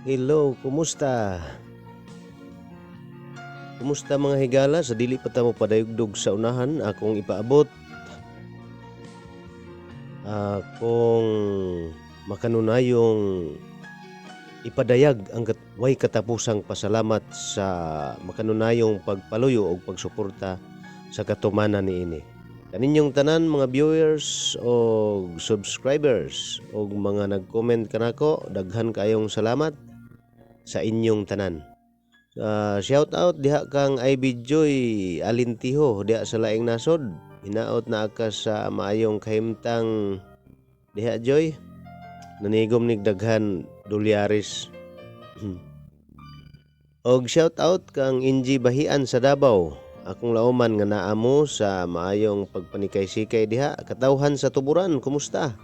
Hello, kumusta? Kumusta mga higala? Sa dili pa ta mo padayugdog sa unahan, akong ipaabot. Akong makanunayong ipadayag ang way katapusang pasalamat sa makanunayong pagpaluyo o pagsuporta sa katumanan niini. Kaninyong tanan mga viewers o subscribers o mga nag-comment kanako, daghan kayong salamat sa inyong tanan. Shout out diha kang IB Joy Alintiho diha sa laing nasod. Hinaot na ka sa maayong kahimtang diha Joy. Nanigom nig daghan dolyares. Og shout out kang Inji Bahian sa Davao. Akong lauman nga naamo sa maayong pagpanikay-sikay diha. Katawhan sa tuburan, kumusta?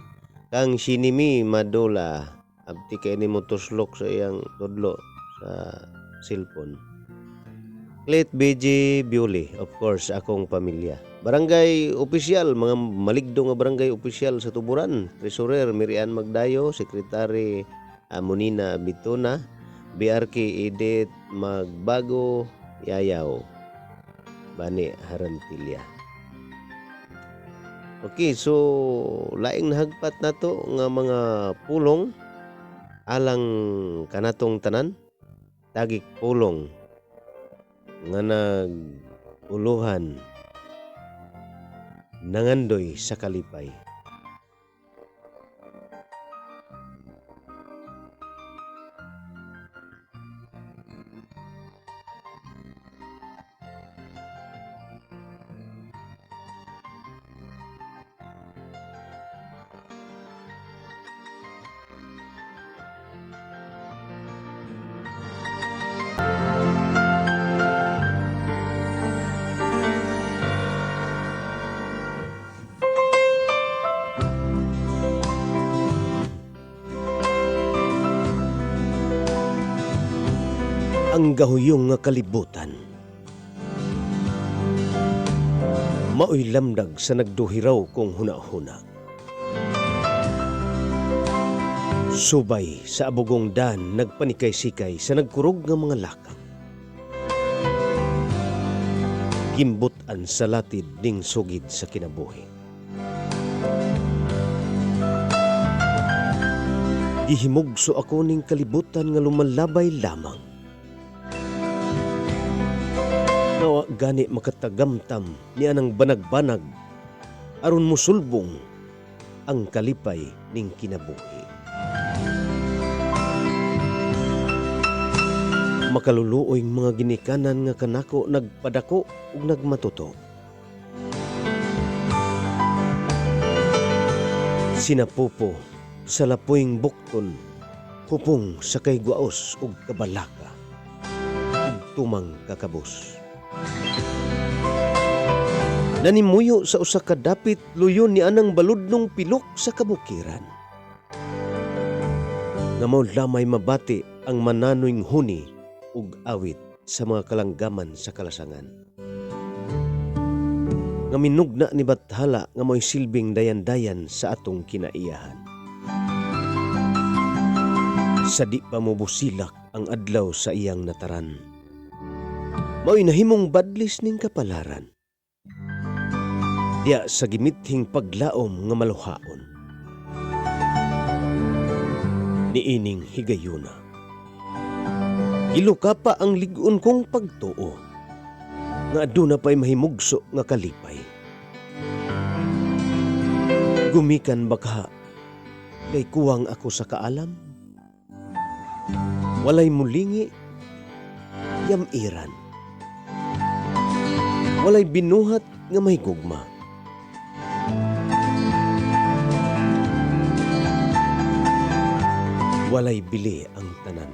Kang Shinimi Madola, abti kay ni mo tuslok sa iyang tudlo sa cellphone. Clet BJ Biuli, of course, akong pamilya. Barangay Opisyal, mga maligdo nga barangay opisyal sa tuburan. Treasurer Mirian Magdayo, Secretary Amonina Bituna, BRK Edith Magbago Yayaw, Bani Harantilya. Okay, so laing nahagpat na to nga mga pulong alang kanatong tanan. Tagik pulong nga nag-uluhan nangandoy sa kalipay. Ang gahuyong nga kalibutan maoy lamdag sa nagduhiraw kong huna-huna. Subay sa abugong dan nagpanikay-sikay sa nagkurog nga mga lakang. Gimbutan sa latid ning sugid sa kinabuhi. Gihimugso ako ning kalibutan nga lumalabay lamang. Nawa gani makatagamtam ni anang banag-banag aron musulbong ang kalipay ning kinabuhi. Makaluluoy mga ginikanan nga kanako nagpadako ug nagmatuto. Sinapupo sa lapoing bukton, hupong sa kay guaos ug kabalaka ug tumang kakabus. Nanimuyo sa usa ka dapit luyon ni anang baludnong pilok sa kabukiran. Nga mao lamay mabati ang mananoyng huni ug awit sa mga kalanggaman sa kalasangan. Nga minugna ni bathala nga mo'y silbing dayan-dayan sa atong kinaiyahan. Sa di pa mo busilak ang adlaw sa iyang nataran. Mao'y nahimong badlis ning kapalaran. Diya sa gimithing paglaom nga maluhaon. Niining higayuna. Iluka pa ang ligon kong pagtuo. Nga aduna pa'y mahimugso nga kalipay. Gumikan baka kay kuwang ako sa kaalam. Walay mulingi, yamiran. Walay binuhat nga may gugma. Walay bili ang tanan.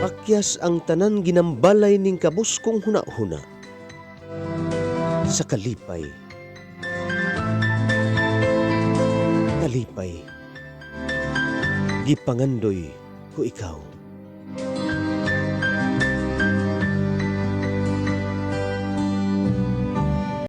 Pakyas ang tanan ginambalay ning kabus kong huna-huna. Sa kalipay. Kalipay. Gipangandoy ko ikaw.